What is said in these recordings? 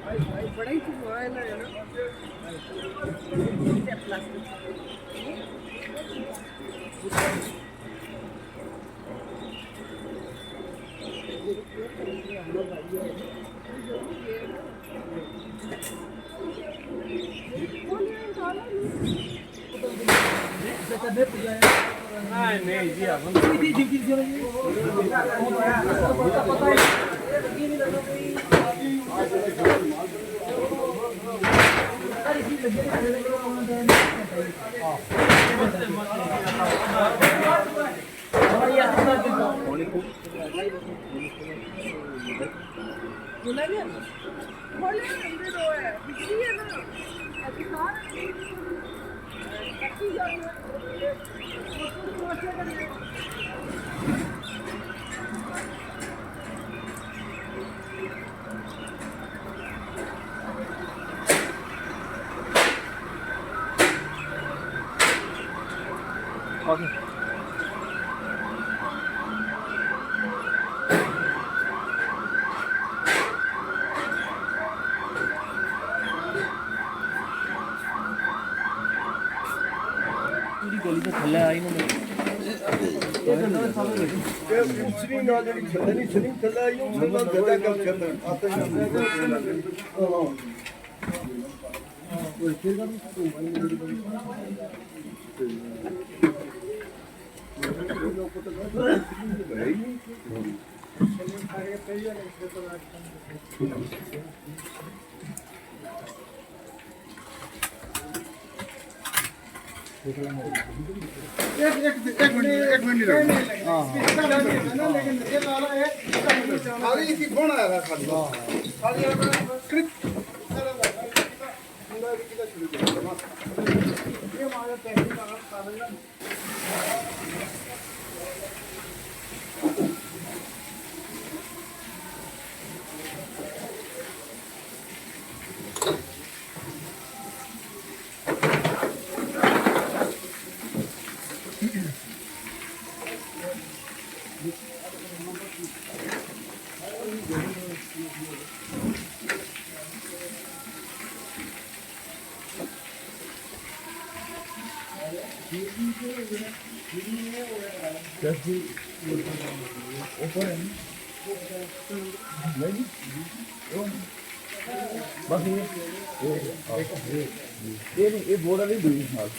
बड़ा ही मोबाइल है ना नहीं जी आप Okay. पूरी गोली तो थल्ले आई ना Sering ada di sana ni sering terlalu yang memang dah kau kata apa yang एक मिनट लेकिन ये वाला है खाली इसी फोन आया था खाली खाली क्लिक ये हमारा टेक्निक का बस ये बोर्ड वाली दुई साल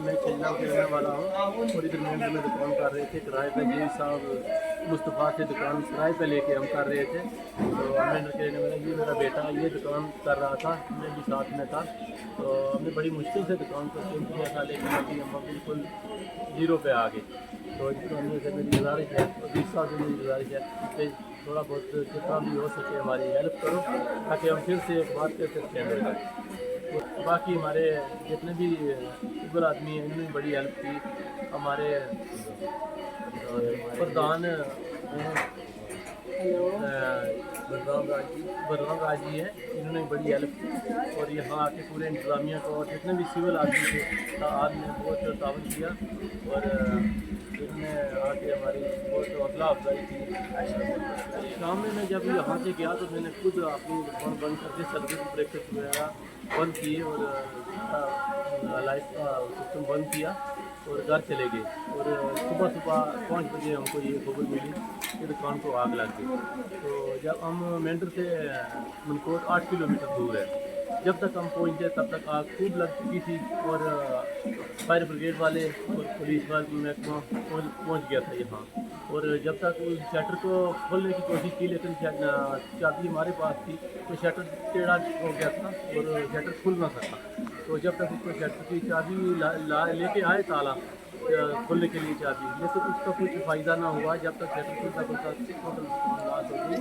मैं चिल्ला के रहने वाला हूँ और इधर में दुकान कर रहे थे किराए पे जी साहब मुस्तफ़ा से दुकान किराए पे लेके हम कर रहे थे तो हमने कहने वाला ये मेरा बेटा ये दुकान कर रहा था मैं भी साथ में था तो हमने बड़ी मुश्किल से दुकान को चेंज किया था लेकिन अभी हम बिल्कुल जीरो पे आ गए तो इस करने से मेरी गुजारिश है और 20 साल से मेरी गुजारिश है कि थोड़ा बहुत जितना भी हो सके हमारी हेल्प करो ताकि हम फिर से एक बार फिर से चेंज हो जाए। बाकी हमारे जितने भी गूगल आदमी हैं इन्होंने बड़ी हेल्प की हमारे प्रधान बलराम राज जी हैं, इन्होंने बड़ी हेल्प की और यहाँ आके पूरे इंतज़ामिया को और जितने भी सिविल आदमी थे आज ने बहुत तावन किया और इन्होंने आके हमारी बहुत हौसला अफजाई की। शाम में मैं जब यहाँ से गया तो मैंने खुद अपनी दुकान बंद करके सर्विस ब्रेकफास्ट वगैरह बंद किए और लाइट का सिस्टम बंद किया और घर चले गए और सुबह 5 बजे हमको ये खबर मिली कि दुकान को आग लग गई। तो जब हम मेंढर से मनकोट 8 किलोमीटर दूर है, जब तक हम पहुँचे तब तक आग खूब लग चुकी थी और फायर ब्रिगेड वाले और पुलिस वाले महकमा पहुँच गया था यहाँ। और जब तक उस शटर को खोलने की कोशिश की लेकिन चाबी हमारे पास थी तो शटर टेढ़ा हो गया था और शटर खुल ना सका। तो जब तक उसको शटर की चाबी लेके आए ताला खोलने के लिए चाबी, लेकिन उसका कुछ फ़ायदा ना हुआ। जब तक शटर खुलता खुलता टोटल लॉस हो गई।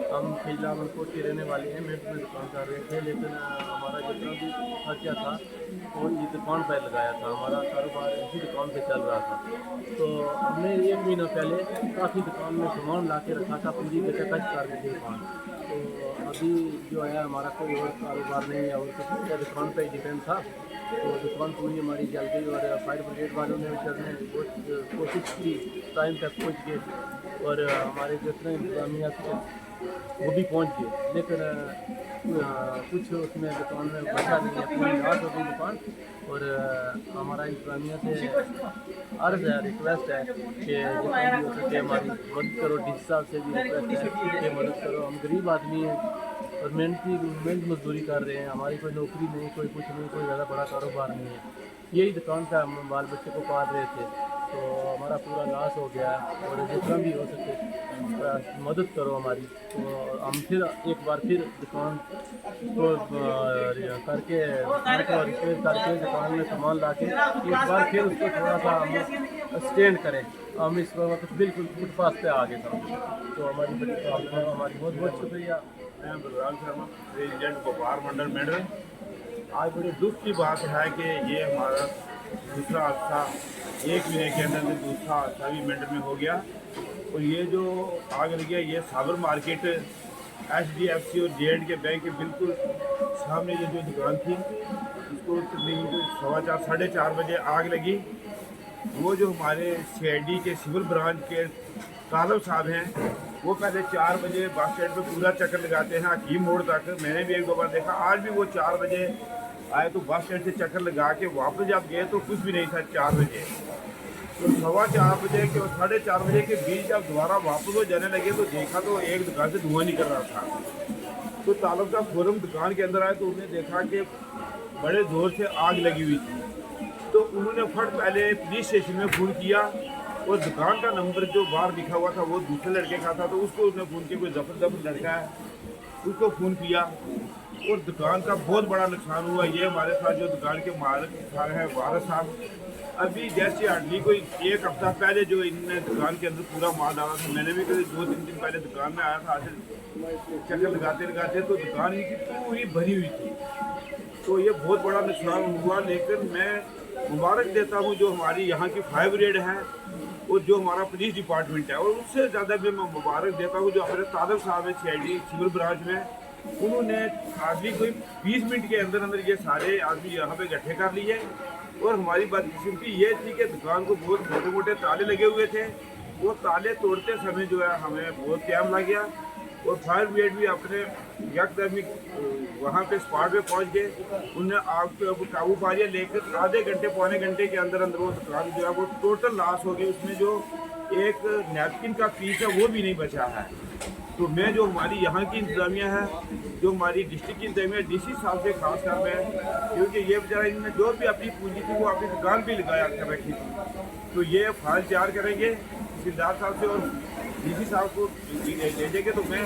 हम खिला मनकोट के रहने वाले हैं, मेहनत में दुकान कर रहे थे लेकिन हमारा जितना भी खर्चा था वो ये दुकान पर लगाया था, हमारा कारोबार इसी दुकान से चल रहा था। तो हमने 1 महीना पहले काफ़ी दुकान में सामान ला के रखा था, पूरी कच कर दी थी दुकान। तो अभी जो है हमारा कोई और कारोबार नहीं है और कुछ दुकान पर ही डिपेंड था। तो दुकान पूरी हमारी जल गई और फायर ब्रिगेड वालों ने करने बहुत कोशिश की, टाइम तक पहुँच गए और हमारे जितने इंतजामिया थे वो भी पहुँच गए लेकिन कुछ उसमें दुकान में बचा नहीं है, पूरी रात हो गई दुकान। और हमारा इंतजामिया से अर्ज़ है, रिक्वेस्ट है कि जितना भी हो सके हमारी मदद करो। डी साहब से भी रिक्वेस्ट है कि मदद करो। हम गरीब आदमी हैं और मेहनत मजदूरी कर रहे हैं, हमारी कोई नौकरी नहीं, कोई कुछ नहीं, कोई ज़्यादा बड़ा कारोबार नहीं है। यही दुकान पे हम बाल बच्चे को पाल रहे थे तो हमारा पूरा लॉस हो गया और जितना भी हो सके मदद करो हमारी। तो हम फिर एक बार फिर दुकान को करके रिपेयर करके दुकान में सामान ला के एक बार फिर उसको थोड़ा सा हम स्टैंड करें। हम इस वक्त बिल्कुल फुटपाथ पे आ गए था। तो हमारी बहुत बहुत शुक्रिया। मैं बलराम शर्मा, प्रेसिडेंट गोपाल मंडल मेंढर। आज बड़े दुख की बात है कि ये हमारा दूसरा हादसा 1 महीने के अंदर में दूसरा हादसा भी मेंढर में हो गया। और ये जो आग लगी है ये साबर मार्केट HDFC और J&K बैंक के बिल्कुल सामने ये जो दुकान थी इसको तकरीबन 4:15 साढ़े 4 बजे आग लगी। वो जो हमारे CID के सिविल ब्रांच के तालब साहब हैं वो पहले 4 बजे बस स्टैंड पे पूरा चक्कर लगाते हैं हकीम मोड़ तक। मैंने भी 1-2 बार देखा, आज भी वो 4 बजे आए तो बस स्टैंड से चक्कर लगा के वापस जब गए तो कुछ भी नहीं था 4 बजे। तो 4:15 बजे के और 4:30 बजे के बीच जब दोबारा वापस वो जाने लगे तो देखा तो एक दुकान से धुआं निकल रहा था। तो तालब साहब फौरन दुकान के अंदर आए तो उन्होंने देखा कि बड़े जोर से आग लगी हुई थी। तो उन्होंने फट पहले पुलिस स्टेशन में फ़ोन किया और दुकान का नंबर जो बाहर लिखा हुआ था वो दूसरे लड़के का था। तो उसको उसने फ़ोन किया, कोई जबरदस्त लड़का है उसको फ़ोन किया और दुकान का बहुत बड़ा नुकसान हुआ। ये हमारे साथ जो दुकान के मालिक है वारस साहब, अभी जैसे हार्डली कोई 1 हफ्ता पहले जो इनने दुकान के अंदर पूरा माल डाला था। मैंने भी कभी 2-3 दिन पहले दुकान में आया था, आज चक्कर लगाते लगाते तो दुकान इनकी पूरी भरी हुई थी। तो ये बहुत बड़ा नुकसान हुआ। लेकिन मैं मुबारक देता हूँ जो हमारी यहाँ की फायर ब्रिगेड है और जो हमारा पुलिस डिपार्टमेंट है, और उससे ज़्यादा भी मैं मुबारक देता हूँ जो हमारे तालब साहब हैं CID सिविल ब्रांच में। उन्होंने आदमी कोई 20 मिनट के अंदर अंदर ये सारे आदमी यहाँ पे इकट्ठे कर लिए। और हमारी बदकिस्मती ये थी कि दुकान को बहुत मोटे मोटे ताले लगे हुए थे, वो ताले तोड़ते समय जो है हमें बहुत टाइम लग गया। और फायर ब्रिगेड भी अपने यकदमी वहाँ पे स्पॉट पे पहुँच गए, उनने आग पे काबू पा लिया। लेकिन आधे घंटे पौने घंटे के अंदर अंदर वो दुकान जो है वो टोटल लॉस हो गई। उसमें जो एक नैपकिन का पीस है वो भी नहीं बचा है। तो मैं जो हमारी यहाँ की इंतजामिया है, जो हमारी डिस्ट्रिक्ट की इंतजामिया DC साहब से खास कर मैं, क्योंकि ये बेचारा इन्होंने जो भी अपनी पूंजी थी वो अपनी दुकान भी लगाया कर रखी थी। तो ये फाइल तैयार करेंगे तहसीलदार साहब से और DC साहब को भेजेंगे। तो मैं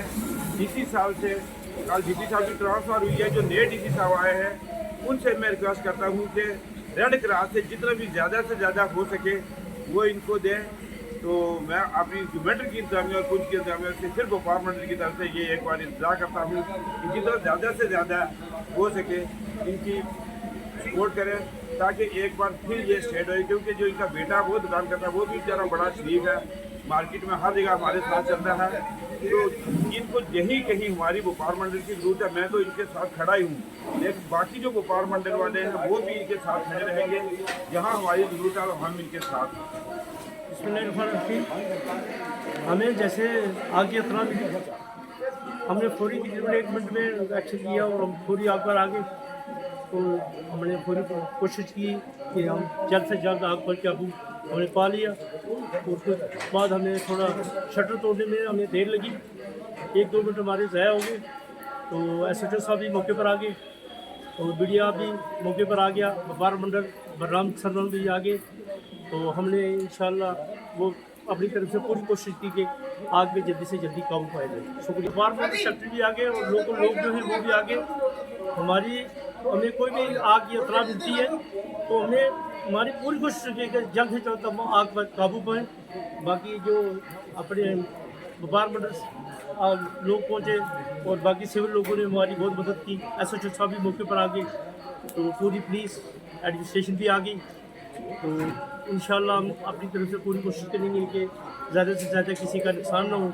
DC साहब से कल DC साहब की ट्रांसफ़र हुई है, जो नए DC साहब आए हैं उनसे मैं रिक्वेस्ट करता हूँ कि रेड क्रॉस से जितना भी ज़्यादा से ज़्यादा हो सके वो इनको दें। तो मैं अपनी जो मेंढर की इंतजामिया और कुछ की इंतजामिया से सिर्फ गोपाल मंडल की तरफ से ये एक बार इंतजार करता हूँ कि जितना ज़्यादा से ज़्यादा हो सके इनकी सपोर्ट करें ताकि एक बार फिर ये स्टेट हो। क्योंकि जो इनका बेटा वो दुकान करता है वो भी बेचारा बड़ा शरीफ है, मार्केट में हर जगह हमारे साथ चलता है। तो इनको यही कहीं हमारी व्यापार मंडल की जरूरत है। मैं तो इनके साथ खड़ा ही हूँ, लेकिन बाकी जो व्यापार मंडल वाले हैं वो भी इनके साथ खड़े रहेंगे। जहाँ हमारी जरूरत है हम इनके साथ हैं। हमें जैसे आगे इतना हमने फौरी तकरीबन 1 मिनट में एक्शन किया और हम फौरी आग पर आगे, तो हमने पूरी कोशिश की कि हम जल्द से जल्द आग पर काबू हमने पा लिया। और कुछ बाद हमें थोड़ा शटर तोड़ने में हमें देर लगी, 1-2 मिनट हमारे ज़ाया हो गए। तो एसएचओ साहब भी मौके पर आ गए और मीडिया भी मौके पर आ गया, व्यापार मंडल बलराम सरवल भी आ गए। तो हमने इंशाल्लाह वो अपनी तरफ से पूरी कोशिश की कि आग में जल्दी से जल्दी काबू पाया जाए। शुक्रिया। व्यापार मंडल सेक्रेटरी भी आ गए और लोकल लोग जो हैं वो भी आ गए। हमें कोई भी आग की इतला मिलती है तो हमारी पूरी कोशिश होती है कि जल्द से जल्द हम आग पर काबू पाएँ। बाकी जो अपने व्यापार मंडल लोग पहुँचे और बाकी सिविल लोगों ने हमारी बहुत मदद की। एसएचओ साहब भी मौके पर आ गए, तो पूरी पुलिस एडमिनिस्ट्रेशन भी आ गई। तो इंशाल्लाह हम अपनी तरफ से पूरी कोशिश करेंगे कि ज़्यादा से ज़्यादा किसी का नुकसान ना हो।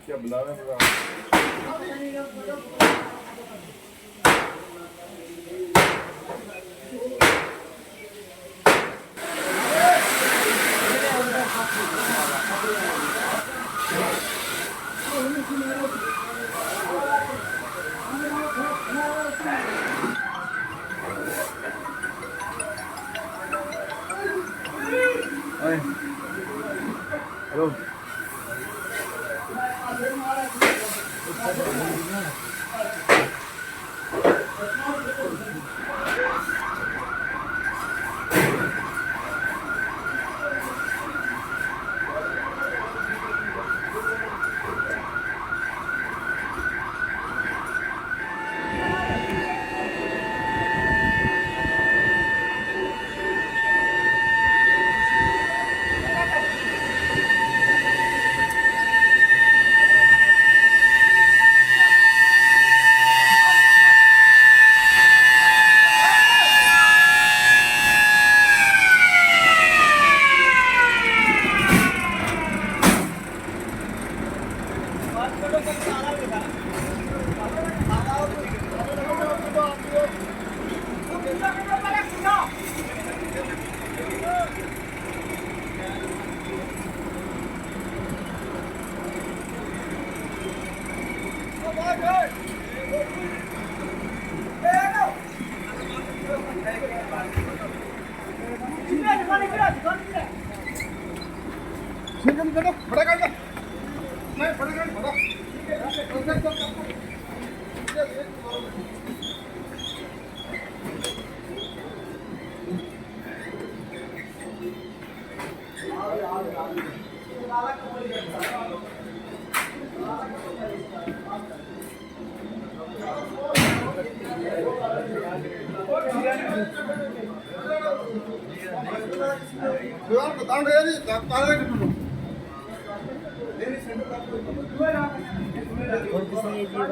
क्या बुला रहे हैं? हेलो बताओ और किसने ये दिया?